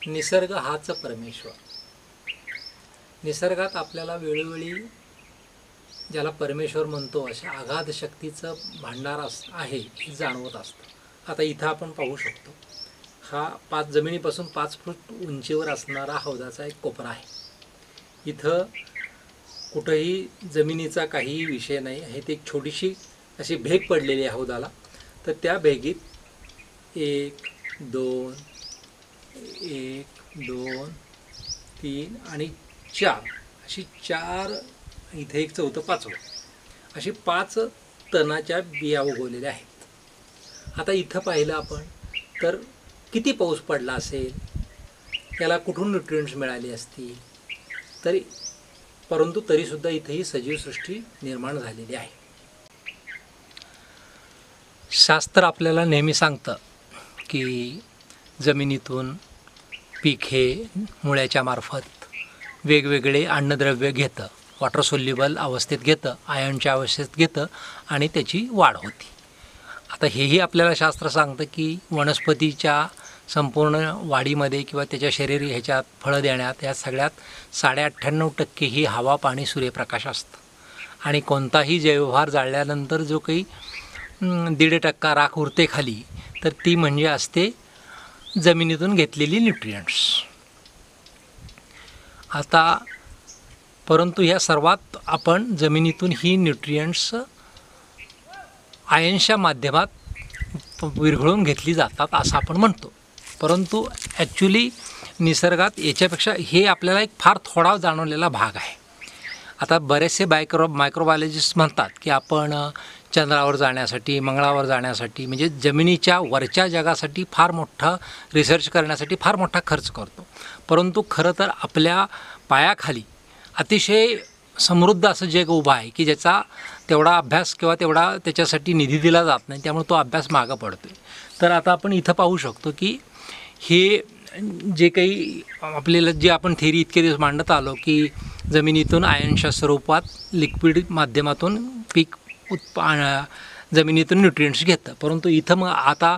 निसर्ग हाच परमेश्वर. निसर्गात आपल्याला वेळोवेळी ज्याला परमेश्वर म्हणतो अशा अगाध शक्तीचं भांडार आहे हे जाणवत असतं. आता इथं आपण पाहू शकतो, हा जमिनीपासून 5 फूट उंचीवर असणारा हौदाचा एक कोपरा आहे. इथं कुठंही जमिनीचा काहीही विषय नाही आहे. ते एक छोटीशी अशी भेग पडलेली आहे हौदाला. तर त्या भेगीत 1 2 3 आणि 4 अशी 4, इथे एक चौथं 5वं, अशी 5 तणाच्या बिया उगवलेल्या आहेत. आता इथं पाहिलं आपण तर किती पाऊस पडला असेल, त्याला कुठून न्यूट्रिएंट्स मिळाली असतील परंतु तरीसुद्धा इथेही सजीवसृष्टी निर्माण झालेली आहे. शास्त्र आपल्याला नेहमी सांगतं की जमिनीतून पीक हे मुळ्याच्या मार्फत वेगवेगळे अन्नद्रव्य घेतं, वॉटर सोल्युबल अवस्थेत घेतं, आयर्नच्या अवस्थेत घेतं आणि त्याची वाढ होती. आता हेही आपल्याला शास्त्र सांगतं की वनस्पतीच्या संपूर्ण वाढीमध्ये किंवा त्याच्या शरीर ह्याच्यात फळं देण्यात या सगळ्यात 98.5% ही हवा, पाणी, सूर्यप्रकाश असतं. आणि कोणताही जैवभार जाळल्यानंतर जो काही 1.5% राख उरते खाली, तर ती म्हणजे असते जमिनीतून घेतलेली न्यूट्रिएंट्स. आता परंतु ह्या सर्वात आपण जमिनीतून ही न्यूट्रिएंट्स आयन्सच्या माध्यमात विरघळून घेतली जातात असं आपण म्हणतो. परंतु ॲक्च्युली निसर्गात याच्यापेक्षा हे आपल्याला एक फार थोडा जाणवलेला भाग आहे. आता बरेचसे मायक्रोबायोलॉजिस्ट म्हणतात की आपण चंद्रावर जाण्यासाठी, मंगळावर जाण्यासाठी, म्हणजे जमिनीच्या वरच्या जगासाठी फार मोठा रिसर्च करण्यासाठी फार मोठा खर्च करतो. परंतु खरं तर आपल्या पायाखाली अतिशय समृद्ध असं जग उभं आहे की ज्याचा तेवढा अभ्यास किंवा तेवढा त्याच्यासाठी निधी दिला जात नाही, त्यामुळे तो अभ्यास मागं पडतो आहे. तर आता आपण इथं पाहू शकतो की हे जे काही आपल्याला जे आपण थेरी इतके दिवस मांडत आलो की जमिनीतून आयनच्या स्वरूपात लिक्विड माध्यमातून पीक जमिनीतून न्यूट्रिएंट्स घेतं. परंतु इथं मग आता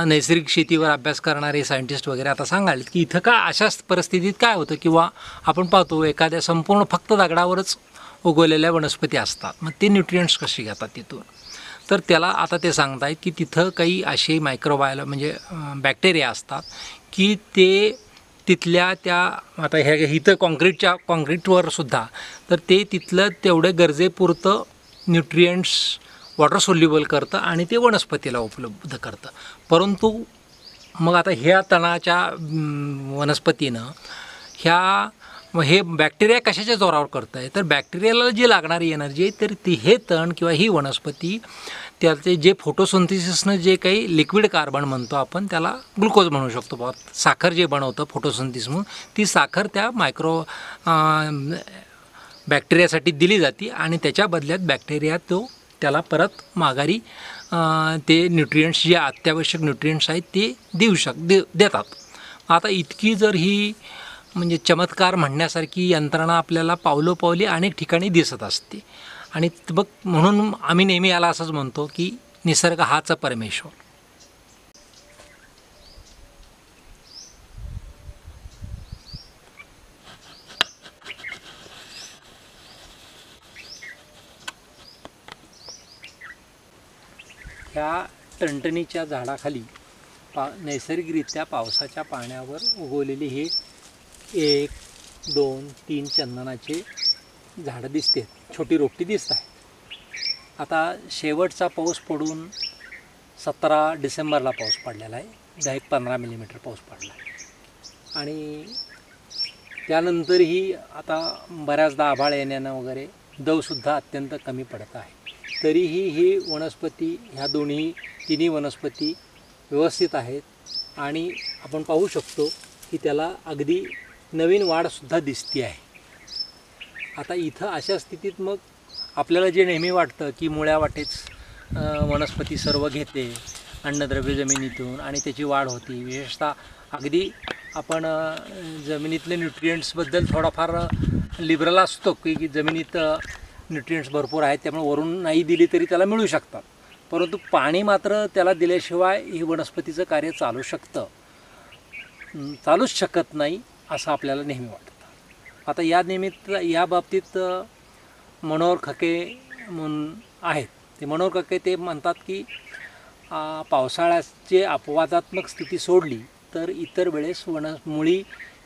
नैसर्गिक शेतीवर अभ्यास करणारे सायंटिस्ट वगैरे आता सांगाल की इथं का अशा परिस्थितीत काय होतं, किंवा आपण पाहतो एखाद्या संपूर्ण फक्त दगडावरच उगवलेल्या वनस्पती असतात, मग ते न्यूट्रिएंट्स कशी घेतात तिथून. तर त्याला आता ते सांगतायत की तिथं काही असे म्हणजे बॅक्टेरिया असतात की ते तिथल्या त्या आता इथं कॉन्क्रीटवर सुद्धा तर ते तिथलं तेवढे गरजेपुरतं न्यूट्रिएंट्स वॉटर सोल्युबल करतं आणि ते वनस्पतीला उपलब्ध करतं. परंतु मग आता ह्या तणाच्या वनस्पतीनं हे बॅक्टेरिया कशाच्या जोरावर करतं आहे, तर बॅक्टेरियाला जी लागणारी एनर्जी आहे तर ती हे तण किंवा ही वनस्पती त्याचे जे फोटोसिंथेसिसनं जे काही लिक्विड कार्बन म्हणतो आपण, त्याला ग्लुकोज म्हणू शकतो, साखर जे बनवतं फोटोसिंथेसिस म्हणून, ती साखर त्या बॅक्टेरियासाठी दिली जाते आणि त्याच्या बदल्यात बॅक्टेरिया त्याला परत माघारी ते न्यूट्रिएंट्स जे अत्यावश्यक न्यूट्रिएंट्स आहेत ते देतात. आता इतकी जर ही म्हणजे चमत्कार म्हणण्यासारखी यंत्रणा आपल्याला पावलोपावली अनेक ठिकाणी दिसत असते. आणि बघ म्हणून आम्ही नेहमी याला असंच म्हणतो की निसर्ग हाच परमेश्वर. ह्या टणटणीच्या झाडाखाली नैसर्गिकरित्या पावसाच्या पाण्यावर उगवलेली हे 1 2 3 चंदनाचे झाडं दिसते, छोटी रोपटी दिसत आहे. आता शेवटचा पाऊस पडून 17 डिसेंबरला पाऊस पडलेला आहे, 10-15 मिलीमीटर पाऊस पडला आहे. आणि त्यानंतरही आता बऱ्याचदा आभाळ येण्यानं वगैरे दवसुद्धा अत्यंत कमी पडत आहे. तरीही ही वनस्पती, ह्या तिन्ही वनस्पती व्यवस्थित आहेत आणि आपण पाहू शकतो की त्याला अगदी नवीन वाढसुद्धा दिसते आहे. आता इथं अशा स्थितीत मग आपल्याला जे नेहमी वाटतं की मुळ्या वाटेच वनस्पती सर्व घेते अन्नद्रव्य जमिनीतून आणि त्याची वाढ होती. विशेषतः अगदी आपण जमिनीतले न्यूट्रिएंट्सबद्दल थोडाफार लिबरल असतो की जमिनीत न्यूट्रिएंट्स भरपूर आहेत त्यामुळे वरून नाही दिली तरी त्याला मिळू शकतात. परंतु पाणी मात्र त्याला दिल्याशिवाय ही वनस्पतीचं कार्य चालू शकतं. चालूच शकत नाही असं आपल्याला नेहमी वाटतं. आता या निमित्त या बाबतीत मनोहर खके म्हणून आहेत, ते मनोहर खके ते म्हणतात की पावसाळ्याची अपवादात्मक स्थिती सोडली तर इतर वेळेस मुळी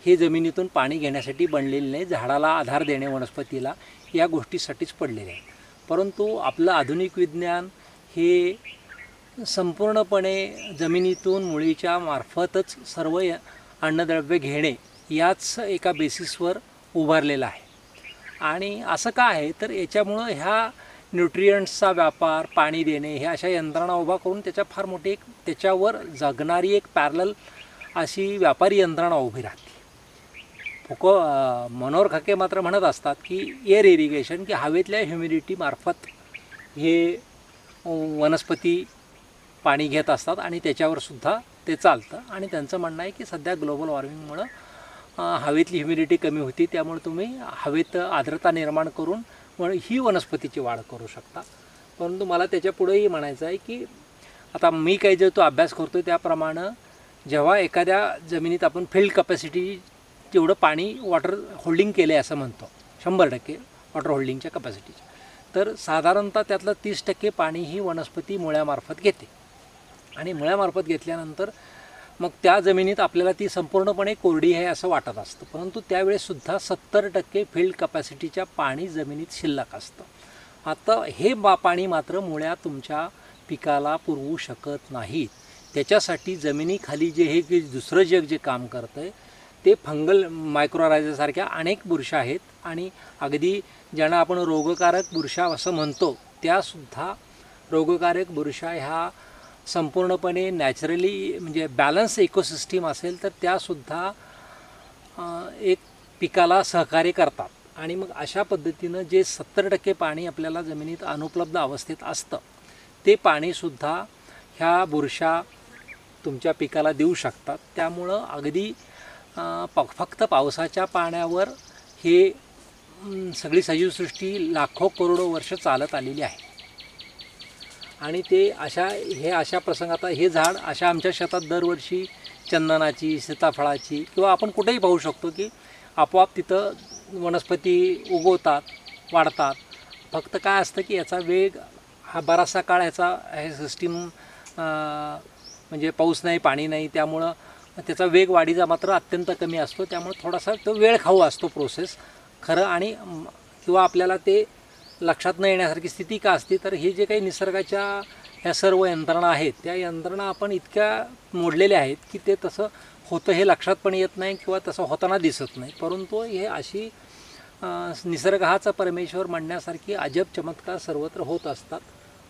हे जमिनीतून पाणी घेण्यासाठी बनलेले नाही, झाडाला आधार देणे वनस्पतीला या गोष्टीसाठीच पडलेले आहेत. परंतु आपलं आधुनिक विज्ञान हे संपूर्णपणे जमिनीतून मुळीच्या मार्फतच सर्व अन्नद्रव्य घेणे याच एका बेसिसवर उभारलेलं आहे. आणि असं का आहे तर याच्यामुळं ह्या न्यूट्रियंट्सचा व्यापार, पाणी देणे ह्या अशा यंत्रणा उभा करून त्याच्या फार मोठी एक त्याच्यावर जगणारी एक पॅरलल अशी व्यापारी यंत्रणा उभी राहते. मनोहर खके मात्र म्हणत असतात की एअर इरिगेशन, की हवेतल्या ह्युमिडिटी मार्फत हे वनस्पती पाणी घेत असतात आणि त्याच्यावर सुद्धा ते चालतं. आणि त्यांचं म्हणणं आहे की सध्या ग्लोबल वॉर्मिंगमुळं हवेतली ह्युमिडिटी कमी होती, त्यामुळे तुम्ही हवेत आर्द्रता निर्माण करून ही वनस्पतीची वाढ करू शकता. परंतु मला त्याच्या पुढेही म्हणायचं आहे की आता मी काही जो तो अभ्यास करतो त्याप्रमाणे जेव्हा एखाद्या जमिनीत आपण फील्ड कपॅसिटी जेवढं पाणी वॉटर होल्डिंग केलं आहे असं म्हणतो 100% वॉटर होल्डिंगच्या कपॅसिटीच्या, तर साधारणतः त्यातलं 30% पाणी ही वनस्पती मुळ्यामार्फत घेते. आणि मुळ्यामार्फत घेतल्यानंतर मग त्या जमिनीत आपल्याला ती संपूर्णपणे कोरडी आहे असं वाटत असतं, परंतु त्यावेळेससुद्धा 70% फील्ड कपॅसिटीच्या पाणी जमिनीत शिल्लक असतं. आता हे पाणी मात्र मुळ्या तुमच्या पिकाला पुरवू शकत नाहीत. त्याच्यासाठी जमिनीखाली जे हे की दुसरं जग जे काम करतं आहे ते फंगल मायक्रोरायझासारख्या अनेक बुरशा आहेत. आणि अगदी ज्यांना आपण रोगकारक बुरशा असं म्हणतो त्यासुद्धा रोगकारक बुरशा ह्या संपूर्णपणे नॅचरली म्हणजे बॅलन्स इकोसिस्टीम असेल तर त्यासुद्धा एक पिकाला सहकार्य करतात. आणि मग अशा पद्धतीनं जे 70% पाणी आपल्याला जमिनीत अनुपलब्ध अवस्थेत असतं ते पाणीसुद्धा ह्या बुरशा तुमच्या पिकाला देऊ शकतात. त्यामुळं अगदी फक्त पावसाच्या पाण्यावर हे सगळी सजीवसृष्टी लाखो करोडो वर्ष चालत आलेली आहे. आणि ते अशा प्रसंगात हे झाड अशा आमच्या शेतात दरवर्षी चंदनाची, सीताफळाची किंवा आपण कुठेही पाहू शकतो की आपोआप तिथं वनस्पती उगवतात, वाढतात. फक्त काय असतं की याचा वेग हा बराचसा काळ हे सिस्टीम म्हणजे पाऊस नाही, पाणी नाही, त्यामुळं त्याचा वेग वाढीचा मात्र अत्यंत कमी असतो. त्यामुळे थोडासा तो वेळ खाऊ असतो प्रोसेस खरं. आणि किंवा आपल्याला ते लक्षात न येण्यासारखी स्थिती का असते तर हे जे काही निसर्गाच्या ह्या सर्व यंत्रणा आहेत त्या यंत्रणा आपण इतक्या मोडलेल्या आहेत की ते तसं होतं हे लक्षात पण येत नाही किंवा तसं होताना दिसत नाही. परंतु हे अशी निसर्ग हाच परमेश्वर म्हणण्यासारखी अजब चमत्कार सर्वत्र होत असतात.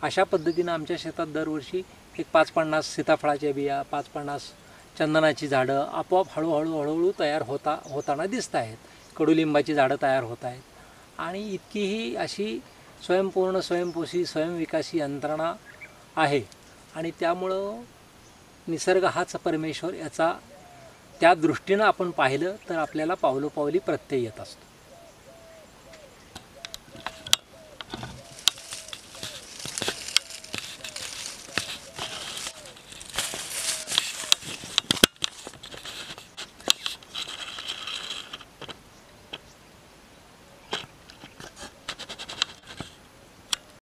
अशा पद्धतीनं आमच्या शेतात दरवर्षी एक 5-50 सीताफळाच्या बिया, 5-50 चंदनाची झाडं आपोआप हळूहळू तयार होताना दिसत आहेत. कडुलिंबाची झाडं तयार होत आहेत. आणि इतकी ही अशी स्वयंपूर्ण, स्वयंपोषी, स्वयंविकासी यंत्रणा आहे. आणि त्यामुळं निसर्ग हाच परमेश्वर याचा त्या दृष्टीनं आपण पाहिलं तर आपल्याला पावलोपावली प्रत्यय येत असतो.